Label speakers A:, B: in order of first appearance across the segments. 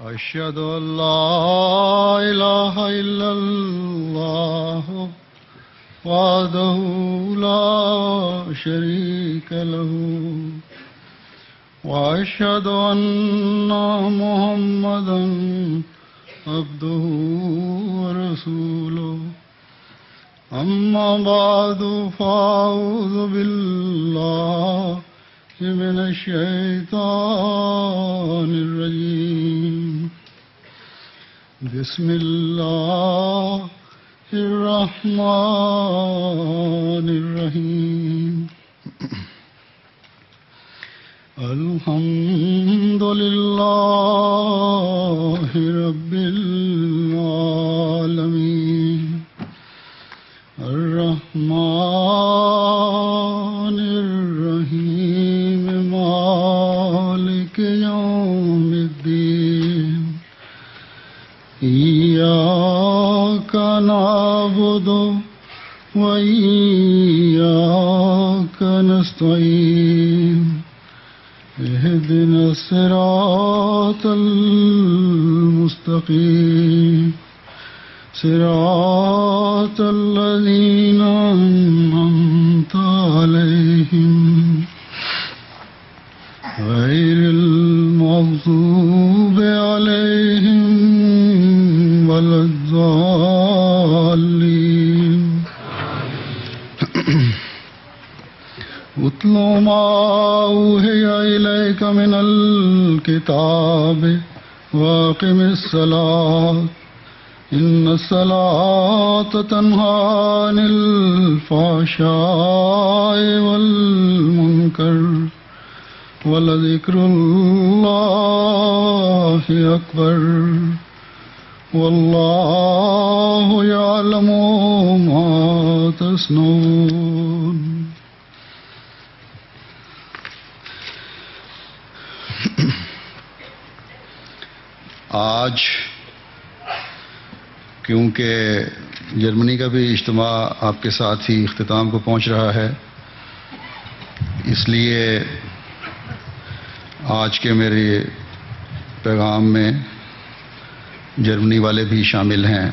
A: أشهد أن لا إله إلا الله وحده لا شريك له وأشهد أن محمدا عبده ورسوله أما بعد فأعوذ بالله من الشيطان الرجيم بسم الله الرحمن الرحيم الحمد لله رب العالمين الرحمن الرحيم مالك يوم الدين إياك نعبد وإياك نستعين اهدنا الصراط المستقيم صراط الذين أنعمت عليهم غير المغضوب عليهم ولا الضالين اتل ما أوحي إليك من الكتاب واقم الصلاة إن الصلاة تنهى عن الفحشاء والمنكر ولذكر الله أكبر والله يعلم ما تصنعون. آج کیونکہ جرمنی کا بھی اجتماع آپ کے ساتھ ہی اختتام کو پہنچ رہا ہے، اس لیے آج کے میرے پیغام میں جرمنی والے بھی شامل ہیں۔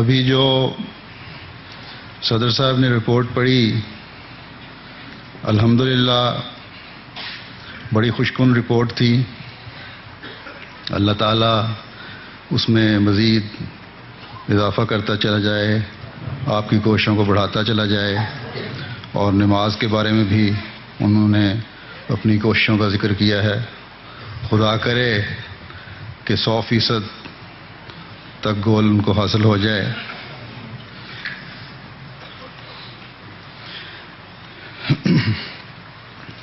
A: ابھی جو صدر صاحب نے رپورٹ پڑھی، الحمدللہ بڑی خوشکن رپورٹ تھی۔ اللہ تعالیٰ اس میں مزید اضافہ کرتا چلا جائے، آپ کی کوششوں کو بڑھاتا چلا جائے، اور نماز کے بارے میں بھی انہوں نے اپنی کوششوں کا ذکر کیا ہے۔ خدا کرے کہ 100% تک گول ان کو حاصل ہو جائے۔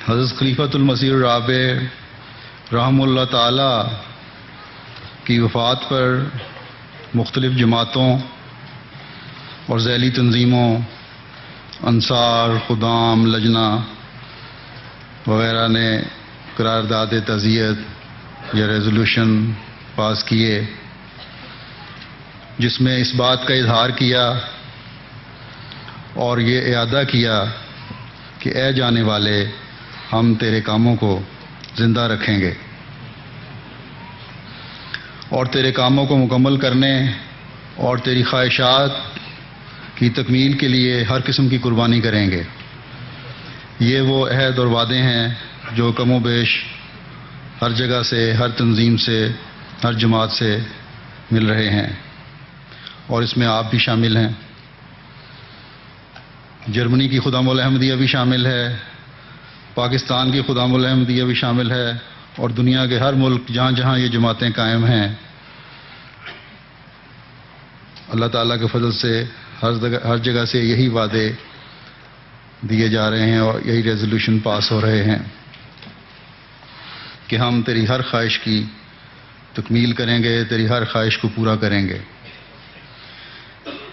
A: حضرت خلیفۃ المسیح الرابع رحمہ اللہ تعالی کی وفات پر مختلف جماعتوں اور ذیلی تنظیموں، انصار، خدام، لجنہ وغیرہ نے قرارداد تعزیت یا ریزولوشن پاس کیے، جس میں اس بات کا اظہار کیا اور یہ اعادہ کیا کہ اے جانے والے، ہم تیرے کاموں کو زندہ رکھیں گے اور تیرے کاموں کو مکمل کرنے اور تیری خواہشات کی تکمیل کے لیے ہر قسم کی قربانی کریں گے۔ یہ وہ عہد اور وعدے ہیں جو کم و بیش ہر جگہ سے، ہر تنظیم سے، ہر جماعت سے مل رہے ہیں، اور اس میں آپ بھی شامل ہیں۔ جرمنی کی خدام الاحمدیہ بھی شامل ہے، پاکستان کی خدام الاحمدیہ بھی شامل ہے، اور دنیا کے ہر ملک جہاں جہاں یہ جماعتیں قائم ہیں، اللہ تعالیٰ کے فضل سے ہر جگہ سے یہی وعدے دیے جا رہے ہیں اور یہی ریزولوشن پاس ہو رہے ہیں کہ ہم تیری ہر خواہش کی تکمیل کریں گے، تیری ہر خواہش کو پورا کریں گے۔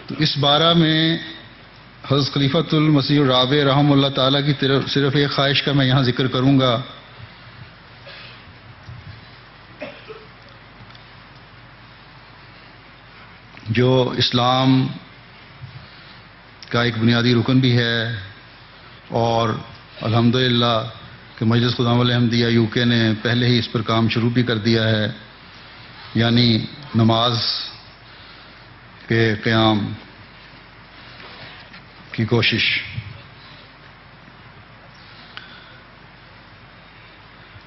A: تو اس بارہ میں حضرت خلیفۃ المسیح الرابع رحمہ اللہ تعالیٰ کی طرف صرف ایک خواہش کا میں یہاں ذکر کروں گا، جو اسلام کا ایک بنیادی رکن بھی ہے اور الحمدللہ کہ مجلس خدام الحمدیہ یو کے نے پہلے ہی اس پر کام شروع بھی کر دیا ہے، یعنی نماز کے قیام کی کوشش۔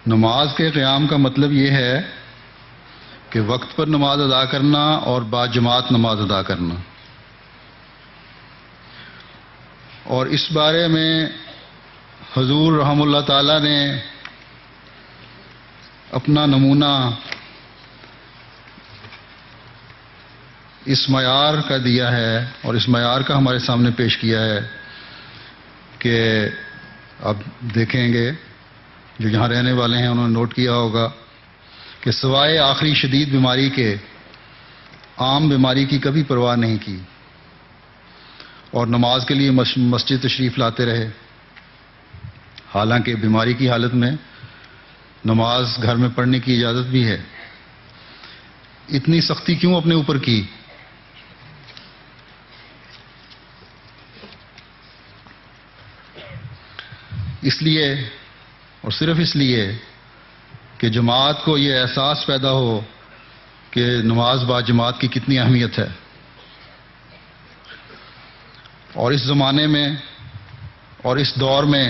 A: نماز کے قیام کا مطلب یہ ہے کہ وقت پر نماز ادا کرنا اور باجماعت نماز ادا کرنا، اور اس بارے میں حضور رحم اللہ تعالیٰ نے اپنا نمونہ اس معیار کا دیا ہے، اور اس معیار کا ہمارے سامنے پیش کیا ہے کہ اب دیکھیں گے جو یہاں رہنے والے ہیں انہوں نے نوٹ کیا ہوگا کہ سوائے آخری شدید بیماری کے عام بیماری کی کبھی پرواہ نہیں کی، اور نماز کے لیے مسجد تشریف لاتے رہے، حالانکہ بیماری کی حالت میں نماز گھر میں پڑھنے کی اجازت بھی ہے۔ اتنی سختی کیوں اپنے اوپر کی؟ اس لیے اور صرف اس لیے کہ جماعت کو یہ احساس پیدا ہو کہ نماز با جماعت کی کتنی اہمیت ہے۔ اور اس زمانے میں اور اس دور میں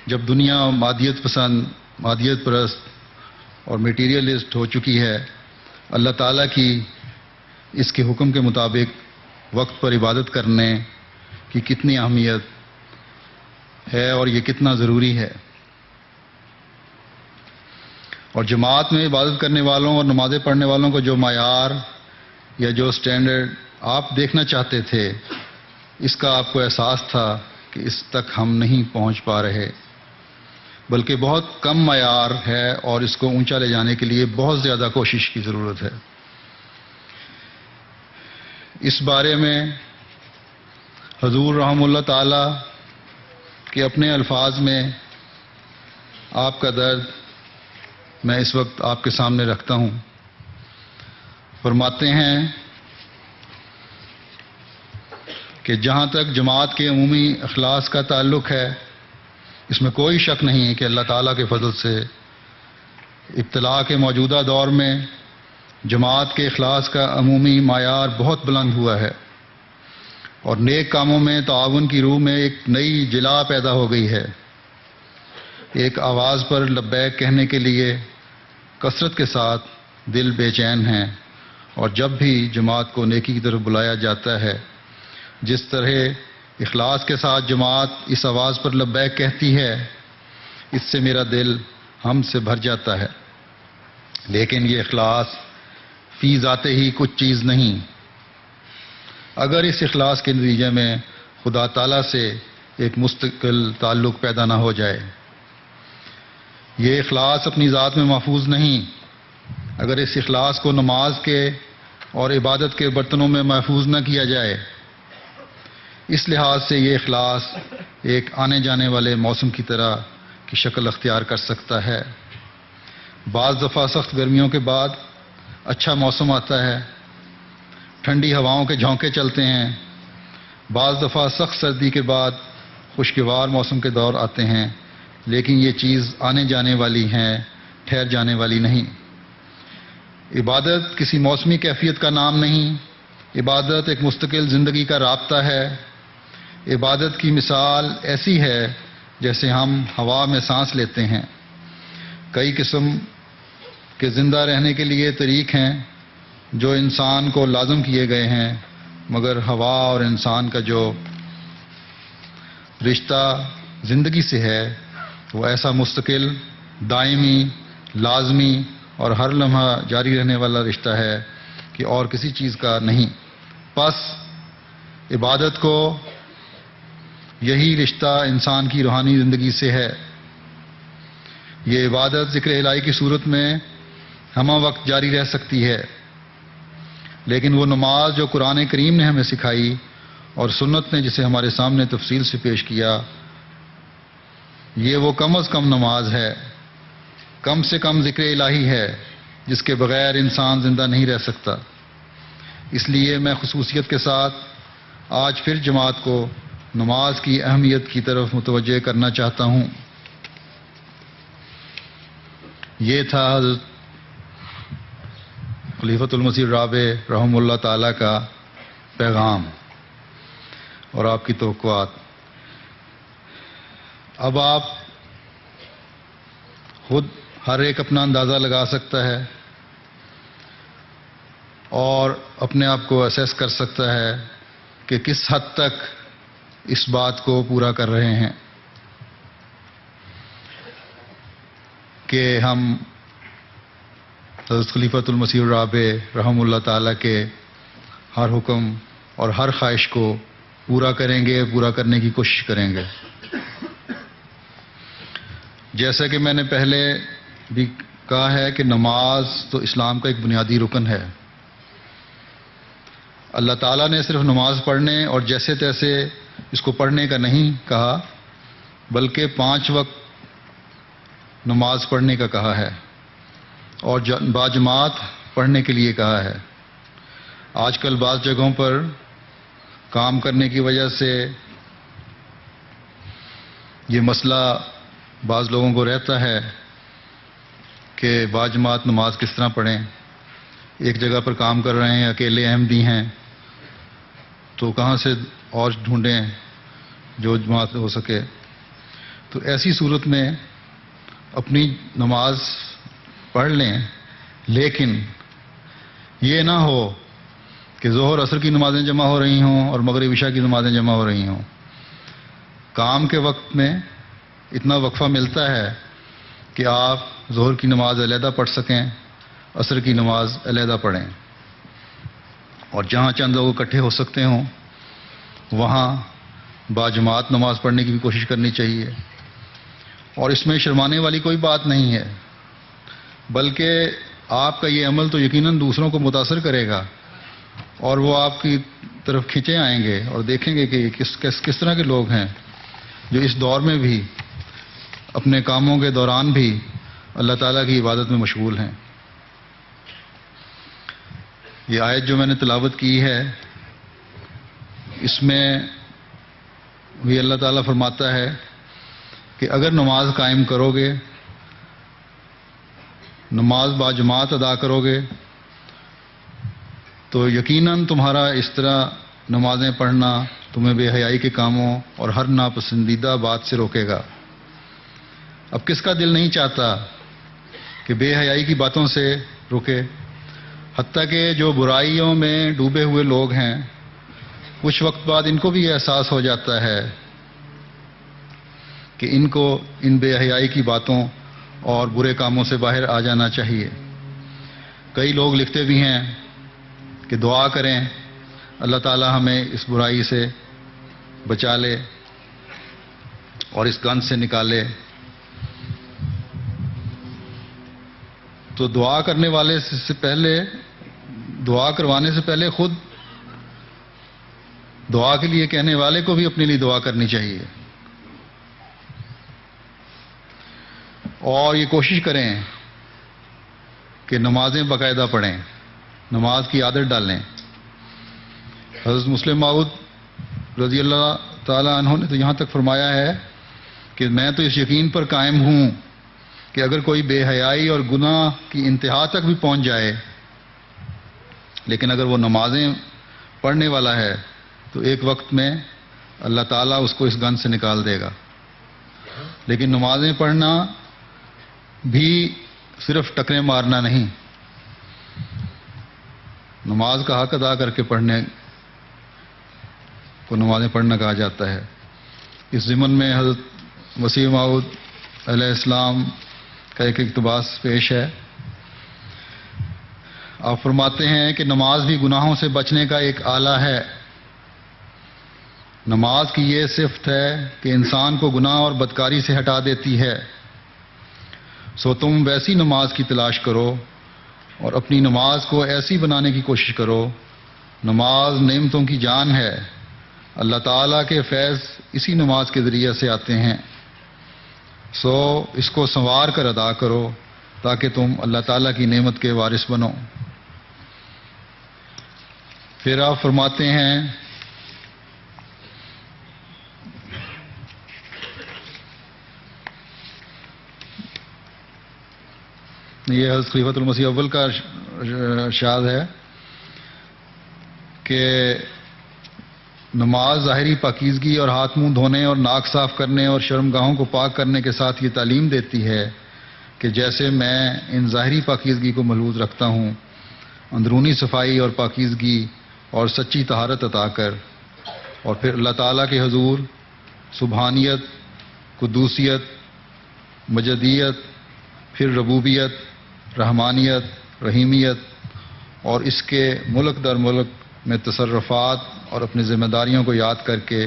A: جب دنیا مادیت پسند، مادیت پرست اور میٹیریلسٹ ہو چکی ہے، اللہ تعالیٰ کی اس کے حکم کے مطابق وقت پر عبادت کرنے کی کتنی اہمیت ہے اور یہ کتنا ضروری ہے۔ اور جماعت میں عبادت کرنے والوں اور نمازیں پڑھنے والوں کو جو معیار یا جو سٹینڈرڈ آپ دیکھنا چاہتے تھے، اس کا آپ کو احساس تھا کہ اس تک ہم نہیں پہنچ پا رہے، بلکہ بہت کم معیار ہے اور اس کو اونچا لے جانے کے لیے بہت زیادہ کوشش کی ضرورت ہے۔ اس بارے میں حضور رحم اللہ تعالی کے اپنے الفاظ میں آپ کا درد میں اس وقت آپ کے سامنے رکھتا ہوں۔ فرماتے ہیں کہ جہاں تک جماعت کے عمومی اخلاص کا تعلق ہے، اس میں کوئی شک نہیں ہے کہ اللہ تعالیٰ کے فضل سے ابتلا کے موجودہ دور میں جماعت کے اخلاص کا عمومی معیار بہت بلند ہوا ہے، اور نیک کاموں میں تعاون کی روح میں ایک نئی جلا پیدا ہو گئی ہے۔ ایک آواز پر لبیک کہنے کے لیے کثرت کے ساتھ دل بے چین ہیں، اور جب بھی جماعت کو نیکی کی طرف بلایا جاتا ہے، جس طرح اخلاص کے ساتھ جماعت اس آواز پر لبیک کہتی ہے، اس سے میرا دل ہم سے بھر جاتا ہے۔ لیکن یہ اخلاص فی ذاتے ہی کچھ چیز نہیں، اگر اس اخلاص کے نتیجے میں خدا تعالیٰ سے ایک مستقل تعلق پیدا نہ ہو جائے۔ یہ اخلاص اپنی ذات میں محفوظ نہیں، اگر اس اخلاص کو نماز کے اور عبادت کے برتنوں میں محفوظ نہ کیا جائے۔ اس لحاظ سے یہ اخلاص ایک آنے جانے والے موسم کی طرح کی شکل اختیار کر سکتا ہے۔ بعض دفعہ سخت گرمیوں کے بعد اچھا موسم آتا ہے، ٹھنڈی ہواؤں کے جھونکے چلتے ہیں۔ بعض دفعہ سخت سردی کے بعد خوشگوار موسم کے دور آتے ہیں، لیکن یہ چیز آنے جانے والی ہیں، ٹھہر جانے والی نہیں۔ عبادت کسی موسمی کیفیت کا نام نہیں، عبادت ایک مستقل زندگی کا رابطہ ہے۔ عبادت کی مثال ایسی ہے جیسے ہم ہوا میں سانس لیتے ہیں۔ کئی قسم کے زندہ رہنے کے لیے طریق ہیں جو انسان کو لازم کیے گئے ہیں، مگر ہوا اور انسان کا جو رشتہ زندگی سے ہے وہ ایسا مستقل، دائمی، لازمی اور ہر لمحہ جاری رہنے والا رشتہ ہے کہ اور کسی چیز کا نہیں۔ پس عبادت کو یہی رشتہ انسان کی روحانی زندگی سے ہے۔ یہ عبادت ذکر الہی کی صورت میں ہمہ وقت جاری رہ سکتی ہے، لیکن وہ نماز جو قرآن کریم نے ہمیں سکھائی اور سنت نے جسے ہمارے سامنے تفصیل سے پیش کیا، یہ وہ کم از کم نماز ہے، کم سے کم ذکر الہی ہے جس کے بغیر انسان زندہ نہیں رہ سکتا۔ اس لیے میں خصوصیت کے ساتھ آج پھر جماعت کو نماز کی اہمیت کی طرف متوجہ کرنا چاہتا ہوں۔ یہ تھا حضرت خلیفۃ المسیح الرابع رحمہ اللہ تعالیٰ کا پیغام اور آپ کی توقعات۔ اب آپ خود ہر ایک اپنا اندازہ لگا سکتا ہے اور اپنے آپ کو اسیس کر سکتا ہے کہ کس حد تک اس بات کو پورا کر رہے ہیں کہ ہم حضرت خلیفۃ المسیح الرابع رحمہ اللہ تعالیٰ کے ہر حکم اور ہر خواہش کو پورا کریں گے، پورا کرنے کی کوشش کریں گے۔ جیسا کہ میں نے پہلے بھی کہا ہے کہ نماز تو اسلام کا ایک بنیادی رکن ہے۔ اللہ تعالیٰ نے صرف نماز پڑھنے اور جیسے تیسے اس کو پڑھنے کا نہیں کہا، بلکہ 5 وقت نماز پڑھنے کا کہا ہے اور باجماعت پڑھنے کے لیے کہا ہے۔ آج کل بعض جگہوں پر کام کرنے کی وجہ سے یہ مسئلہ بعض لوگوں کو رہتا ہے کہ باجماعت نماز کس طرح پڑھیں۔ ایک جگہ پر کام کر رہے ہیں، اکیلے احمدی ہیں، تو کہاں سے اور ڈھونڈیں جو جماعت ہو سکے۔ تو ایسی صورت میں اپنی نماز پڑھ لیں، لیکن یہ نہ ہو کہ ظہر عصر کی نمازیں جمع ہو رہی ہوں اور مغرب عشاء کی نمازیں جمع ہو رہی ہوں۔ کام کے وقت میں اتنا وقفہ ملتا ہے کہ آپ ظہر کی نماز علیحدہ پڑھ سکیں، عصر کی نماز علیحدہ پڑھیں، اور جہاں چند لوگ اکٹھے ہو سکتے ہوں وہاں باجماعت نماز پڑھنے کی بھی کوشش کرنی چاہیے۔ اور اس میں شرمانے والی کوئی بات نہیں ہے، بلکہ آپ کا یہ عمل تو یقیناً دوسروں کو متاثر کرے گا اور وہ آپ کی طرف کھینچے آئیں گے اور دیکھیں گے کہ کس طرح کے لوگ ہیں جو اس دور میں بھی اپنے کاموں کے دوران بھی اللہ تعالیٰ کی عبادت میں مشغول ہیں۔ یہ آیت جو میں نے تلاوت کی ہے، اس میں بھی اللہ تعالیٰ فرماتا ہے کہ اگر نماز قائم کرو گے، نماز باجماعت ادا کرو گے، تو یقیناً تمہارا اس طرح نمازیں پڑھنا تمہیں بے حیائی کے کاموں اور ہر ناپسندیدہ بات سے روکے گا۔ اب کس کا دل نہیں چاہتا کہ بے حیائی کی باتوں سے روکے؟ حتیٰ کہ جو برائیوں میں ڈوبے ہوئے لوگ ہیں، کچھ وقت بعد ان کو بھی یہ احساس ہو جاتا ہے کہ ان کو ان بے حیائی کی باتوں اور برے کاموں سے باہر آ جانا چاہیے۔ کئی لوگ لکھتے بھی ہیں کہ دعا کریں اللہ تعالیٰ ہمیں اس برائی سے بچا لے اور اس گند سے نکالے۔ تو دعا کرنے والے سے پہلے، دعا کروانے سے پہلے خود دعا کے لیے کہنے والے کو بھی اپنے لیے دعا کرنی چاہیے، اور یہ کوشش کریں کہ نمازیں باقاعدہ پڑھیں، نماز کی عادت ڈالیں۔ حضرت مسلم موعود رضی اللہ تعالیٰ عنہ نے تو یہاں تک فرمایا ہے کہ میں تو اس یقین پر قائم ہوں کہ اگر کوئی بے حیائی اور گناہ کی انتہا تک بھی پہنچ جائے، لیکن اگر وہ نمازیں پڑھنے والا ہے تو ایک وقت میں اللہ تعالیٰ اس کو اس گند سے نکال دے گا۔ لیکن نمازیں پڑھنا بھی صرف ٹکریں مارنا نہیں، نماز کا حق ادا کر کے پڑھنے کو نمازیں پڑھنا کہا جاتا ہے۔ اس ضمن میں حضرت مسیح موعود علیہ السلام کا ایک اقتباس پیش ہے۔ آپ فرماتے ہیں کہ نماز بھی گناہوں سے بچنے کا ایک آلہ ہے۔ نماز کی یہ صفت ہے کہ انسان کو گناہ اور بدکاری سے ہٹا دیتی ہے، سو تم ویسی نماز کی تلاش کرو اور اپنی نماز کو ایسی بنانے کی کوشش کرو۔ نماز نعمتوں کی جان ہے، اللہ تعالیٰ کے فیض اسی نماز کے ذریعے سے آتے ہیں، سو اس کو سنوار کر ادا کرو تاکہ تم اللہ تعالیٰ کی نعمت کے وارث بنو۔ پھر آپ فرماتے ہیں یہ حضرت خلیفۃ المسیح اول کا ارشاد ہے کہ نماز ظاہری پاکیزگی اور ہاتھ منہ دھونے اور ناک صاف کرنے اور شرمگاہوں کو پاک کرنے کے ساتھ یہ تعلیم دیتی ہے کہ جیسے میں ان ظاہری پاکیزگی کو ملحوظ رکھتا ہوں، اندرونی صفائی اور پاکیزگی اور سچی طہارت عطا کر، اور پھر اللہ تعالیٰ کے حضور سبحانیت، قدوسیت، مجدیت، پھر ربوبیت، رحمانیت، رحیمیت اور اس کے ملک در ملک میں تصرفات اور اپنی ذمہ داریوں کو یاد کر کے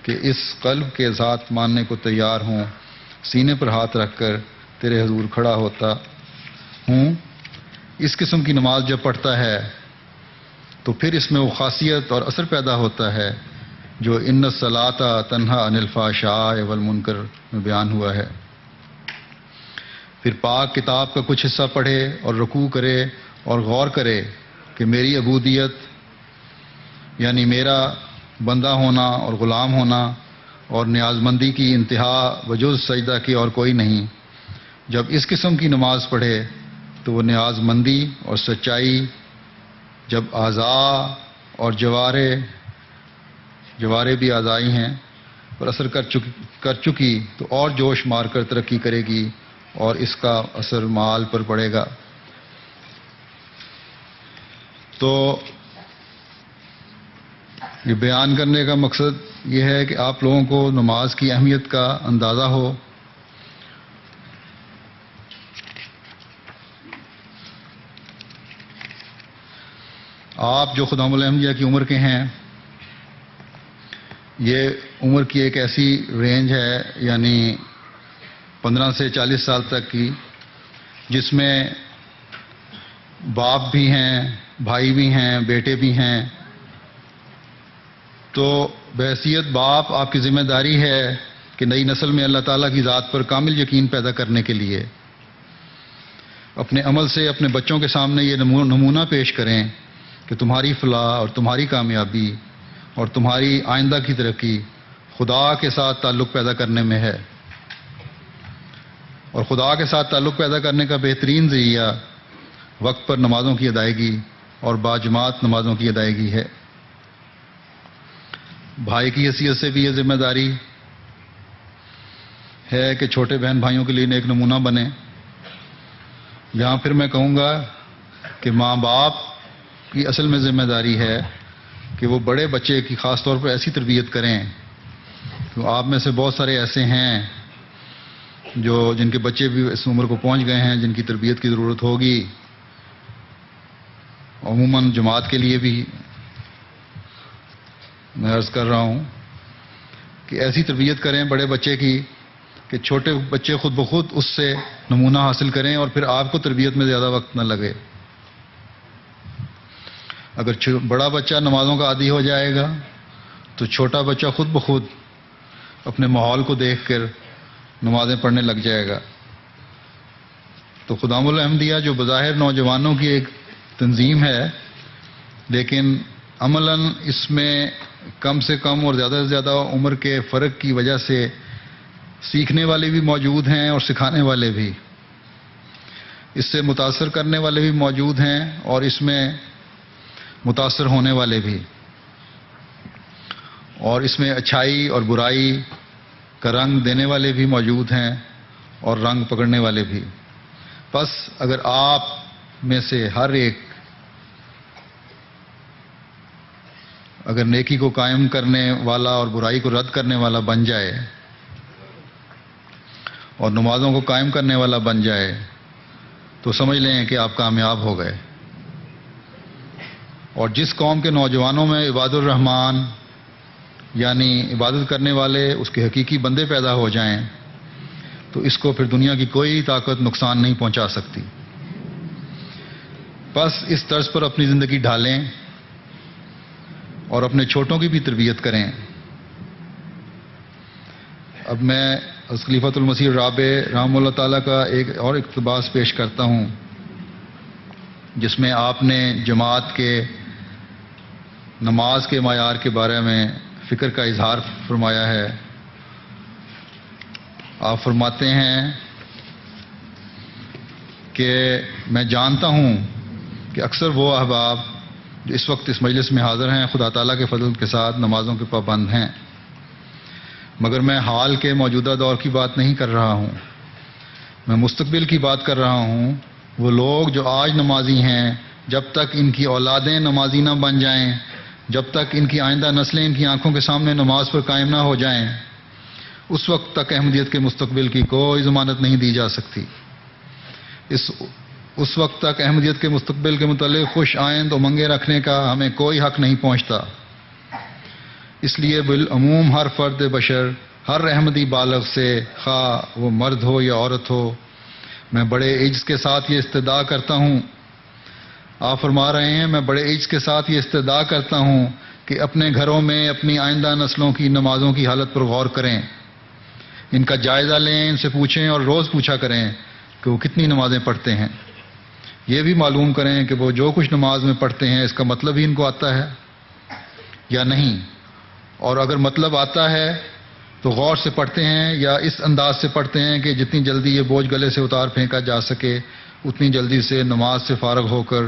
A: کہ اس قلب کے ساتھ ماننے کو تیار ہوں، سینے پر ہاتھ رکھ کر تیرے حضور کھڑا ہوتا ہوں۔ اس قسم کی نماز جب پڑھتا ہے تو پھر اس میں وہ خاصیت اور اثر پیدا ہوتا ہے جو ان الصلاۃ تنہا عن الفحشاء والمنکر میں بیان ہوا ہے۔ پھر پاک کتاب کا کچھ حصہ پڑھے اور رکوع کرے اور غور کرے کہ میری عبودیت یعنی میرا بندہ ہونا اور غلام ہونا اور نیاز مندی کی انتہا وجوز سجدہ کی اور کوئی نہیں۔ جب اس قسم کی نماز پڑھے تو وہ نیاز مندی اور سچائی جب اعضاء اور جوارے بھی اعضائی ہیں پر اثر کر چکی تو اور جوش مار کر ترقی کرے گی اور اس کا اثر مال پر پڑے گا۔ تو یہ بیان کرنے کا مقصد یہ ہے کہ آپ لوگوں کو نماز کی اہمیت کا اندازہ ہو۔ آپ جو خدام الانبیاء کی عمر کے ہیں، یہ عمر کی ایک ایسی رینج ہے یعنی 15 سے 40 سال تک کی، جس میں باپ بھی ہیں، بھائی بھی ہیں، بیٹے بھی ہیں۔ تو بحیثیت باپ آپ کی ذمہ داری ہے کہ نئی نسل میں اللہ تعالیٰ کی ذات پر کامل یقین پیدا کرنے کے لیے اپنے عمل سے اپنے بچوں کے سامنے یہ نمونہ پیش کریں کہ تمہاری فلاح اور تمہاری کامیابی اور تمہاری آئندہ کی ترقی خدا کے ساتھ تعلق پیدا کرنے میں ہے، اور خدا کے ساتھ تعلق پیدا کرنے کا بہترین ذریعہ وقت پر نمازوں کی ادائیگی اور باجماعت نمازوں کی ادائیگی ہے۔ بھائی کی حیثیت سے بھی یہ ذمہ داری ہے کہ چھوٹے بہن بھائیوں کے لیے ایک نمونہ بنے۔ یہاں پھر میں کہوں گا کہ ماں باپ کی اصل میں ذمہ داری ہے کہ وہ بڑے بچے کی خاص طور پر ایسی تربیت کریں۔ تو آپ میں سے بہت سارے ایسے ہیں جن کے بچے بھی اس عمر کو پہنچ گئے ہیں، جن کی تربیت کی ضرورت ہوگی۔ عموماً جماعت کے لیے بھی میں عرض کر رہا ہوں کہ ایسی تربیت کریں بڑے بچے کی کہ چھوٹے بچے خود بخود اس سے نمونہ حاصل کریں اور پھر آپ کو تربیت میں زیادہ وقت نہ لگے۔ اگر بڑا بچہ نمازوں کا عادی ہو جائے گا تو چھوٹا بچہ خود بخود اپنے ماحول کو دیکھ کر نمازیں پڑھنے لگ جائے گا۔ تو خدام الانبیاء جو بظاہر نوجوانوں کی ایک تنظیم ہے، لیکن عملاً اس میں کم سے کم اور زیادہ سے زیادہ عمر کے فرق کی وجہ سے سیکھنے والے بھی موجود ہیں اور سکھانے والے بھی، اس سے متاثر کرنے والے بھی موجود ہیں اور اس میں متاثر ہونے والے بھی، اور اس میں اچھائی اور برائی کا رنگ دینے والے بھی موجود ہیں اور رنگ پکڑنے والے بھی۔ بس اگر آپ میں سے ہر ایک اگر نیکی کو قائم کرنے والا اور برائی کو رد کرنے والا بن جائے اور نمازوں کو قائم کرنے والا بن جائے تو سمجھ لیں کہ آپ کامیاب ہو گئے۔ اور جس قوم کے نوجوانوں میں عباد الرحمن یعنی عبادت کرنے والے اس کے حقیقی بندے پیدا ہو جائیں تو اس کو پھر دنیا کی کوئی طاقت نقصان نہیں پہنچا سکتی۔ بس اس طرز پر اپنی زندگی ڈھالیں اور اپنے چھوٹوں کی بھی تربیت کریں۔ اب میں خلیفۃ المسیح الرابع رحمہ اللہ تعالیٰ کا ایک اور اقتباس پیش کرتا ہوں جس میں آپ نے جماعت کے نماز کے معیار کے بارے میں فکر کا اظہار فرمایا ہے۔ آپ فرماتے ہیں کہ میں جانتا ہوں کہ اکثر وہ احباب جو اس وقت اس مجلس میں حاضر ہیں خدا تعالیٰ کے فضل کے ساتھ نمازوں کے پابند ہیں، مگر میں حال کے موجودہ دور کی بات نہیں کر رہا ہوں، میں مستقبل کی بات کر رہا ہوں۔ وہ لوگ جو آج نمازی ہیں، جب تک ان کی اولادیں نمازی نہ بن جائیں، جب تک ان کی آئندہ نسلیں ان کی آنکھوں کے سامنے نماز پر قائم نہ ہو جائیں، اس وقت تک احمدیت کے مستقبل کی کوئی ضمانت نہیں دی جا سکتی۔ اس وقت تک احمدیت کے مستقبل کے متعلق خوش آئند امنگیں رکھنے کا ہمیں کوئی حق نہیں پہنچتا۔ اس لیے بالعموم ہر فرد بشر، ہر احمدی بالغ سے، خواہ وہ مرد ہو یا عورت ہو، میں بڑے عجز کے ساتھ یہ استدعا کرتا ہوں، آپ فرما رہے ہیں میں بڑے عجز کے ساتھ یہ استدعا کرتا ہوں کہ اپنے گھروں میں اپنی آئندہ نسلوں کی نمازوں کی حالت پر غور کریں، ان کا جائزہ لیں، ان سے پوچھیں اور روز پوچھا کریں کہ وہ کتنی نمازیں پڑھتے ہیں۔ یہ بھی معلوم کریں کہ وہ جو کچھ نماز میں پڑھتے ہیں اس کا مطلب ہی ان کو آتا ہے یا نہیں، اور اگر مطلب آتا ہے تو غور سے پڑھتے ہیں یا اس انداز سے پڑھتے ہیں کہ جتنی جلدی یہ بوجھ گلے سے اتار پھینکا جا سکے اتنی جلدی سے نماز سے فارغ ہو کر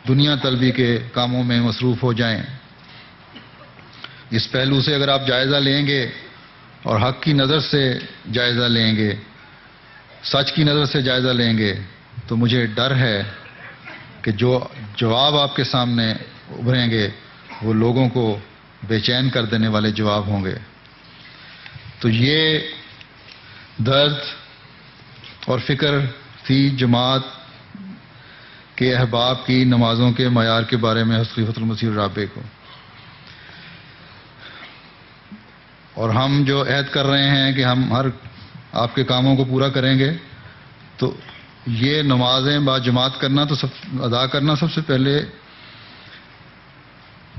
A: دنیا طلبی کے کاموں میں مصروف ہو جائیں۔ اس پہلو سے اگر آپ جائزہ لیں گے اور حق کی نظر سے جائزہ لیں گے، سچ کی نظر سے جائزہ لیں گے، تو مجھے ڈر ہے کہ جو جواب آپ کے سامنے ابھریں گے وہ لوگوں کو بے چین کر دینے والے جواب ہوں گے۔ تو یہ درد اور فکر تھی جماعت کے احباب کی نمازوں کے معیار کے بارے میں خلیفۃ المسیح الرابع کو، اور ہم جو عہد کر رہے ہیں کہ ہم ہر آپ کے کاموں کو پورا کریں گے، تو یہ نمازیں با جماعت کرنا تو ادا کرنا سب سے پہلے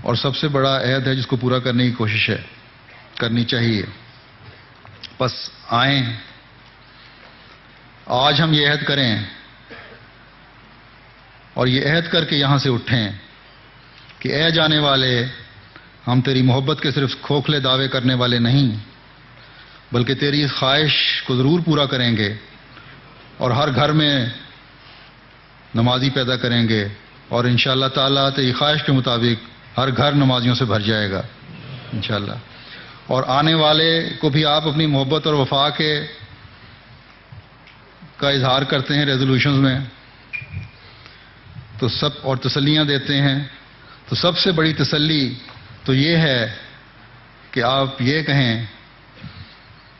A: اور سب سے بڑا عہد ہے جس کو پورا کرنے کی کوشش ہے کرنی چاہیے۔ بس آئیں آج ہم یہ عہد کریں اور یہ عہد کر کے یہاں سے اٹھیں کہ اے جانے والے، ہم تیری محبت کے صرف کھوکھلے دعوے کرنے والے نہیں بلکہ تیری اس خواہش کو ضرور پورا کریں گے، اور ہر گھر میں نمازی پیدا کریں گے، اور انشاءاللہ تعالیٰ تیری خواہش کے مطابق ہر گھر نمازیوں سے بھر جائے گا انشاءاللہ۔ اور آنے والے کو بھی آپ اپنی محبت اور وفا کا اظہار کرتے ہیں ریزولوشنز میں، تو سب اور تسلیاں دیتے ہیں، تو سب سے بڑی تسلی تو یہ ہے کہ آپ یہ کہیں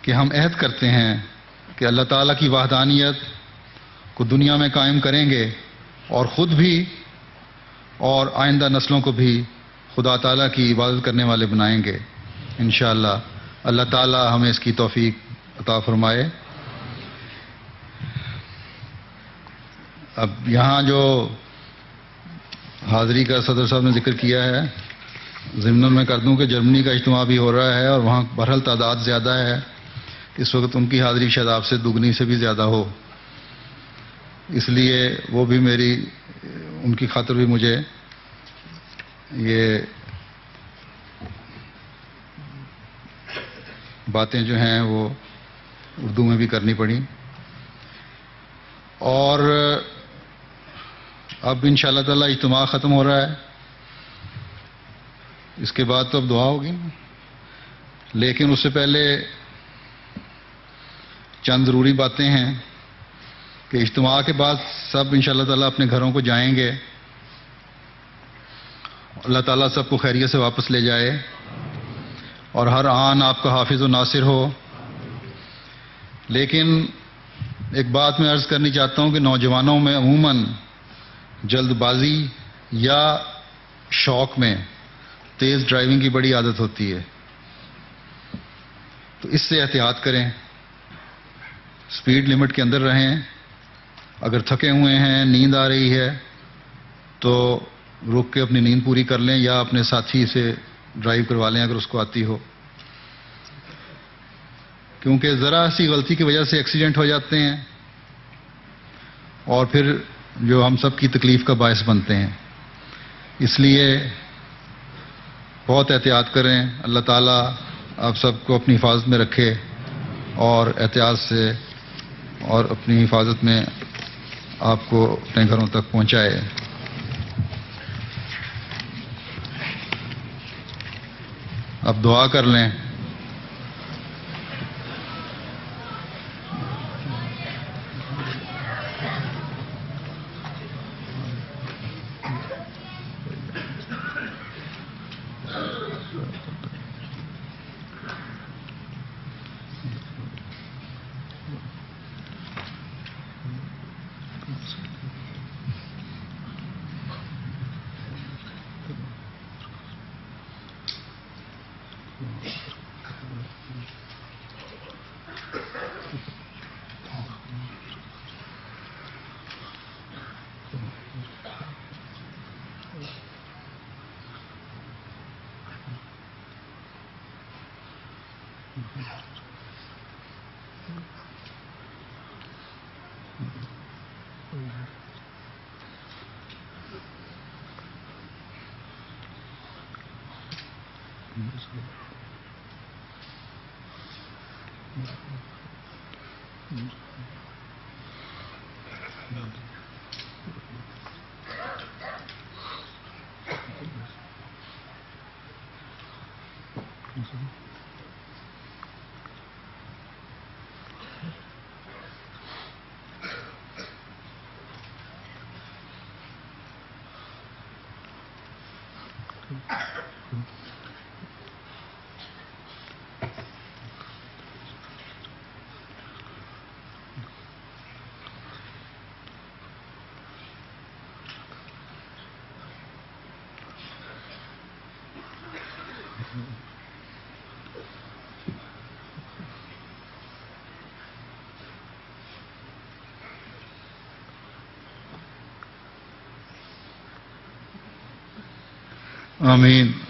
A: کہ ہم عہد کرتے ہیں کہ اللہ تعالیٰ کی وحدانیت کو دنیا میں قائم کریں گے اور خود بھی اور آئندہ نسلوں کو بھی خدا تعالیٰ کی عبادت کرنے والے بنائیں گے انشاءاللہ۔ اللہ تعالیٰ ہمیں اس کی توفیق عطا فرمائے۔ اب یہاں جو حاضری کا صدر صاحب نے ذکر کیا ہے، ضمن میں کر دوں کہ جرمنی کا اجتماع بھی ہو رہا ہے اور وہاں بہرحال تعداد زیادہ ہے، اس وقت ان کی حاضری شاید آپ سے دگنی سے بھی زیادہ ہو، اس لیے وہ بھی میری ان کی خاطر بھی مجھے یہ باتیں جو ہیں وہ اردو میں بھی کرنی پڑی۔ اور اب انشاءاللہ تعالی اجتماع ختم ہو رہا ہے، اس کے بعد تو اب دعا ہوگی، لیکن اس سے پہلے چند ضروری باتیں ہیں کہ اجتماع کے بعد سب انشاءاللہ تعالی اپنے گھروں کو جائیں گے، اللہ تعالیٰ سب کو خیریت سے واپس لے جائے اور ہر آن آپ کا حافظ و ناصر ہو۔ لیکن ایک بات میں عرض کرنی چاہتا ہوں کہ نوجوانوں میں عموماً جلد بازی یا شوق میں تیز ڈرائیونگ کی بڑی عادت ہوتی ہے، تو اس سے احتیاط کریں، سپیڈ لمٹ کے اندر رہیں، اگر تھکے ہوئے ہیں، نیند آ رہی ہے تو رک کے اپنی نیند پوری کر لیں یا اپنے ساتھی سے ڈرائیو کروا لیں اگر اس کو آتی ہو، کیونکہ ذرا سی غلطی کی وجہ سے ایکسیڈنٹ ہو جاتے ہیں اور پھر جو ہم سب کی تکلیف کا باعث بنتے ہیں۔ اس لیے بہت احتیاط کریں، اللہ تعالیٰ آپ سب کو اپنی حفاظت میں رکھے اور احتیاط سے اور اپنی حفاظت میں آپ کو اپنے گھروں تک پہنچائے۔ اب دعا کر لیں۔ آمین۔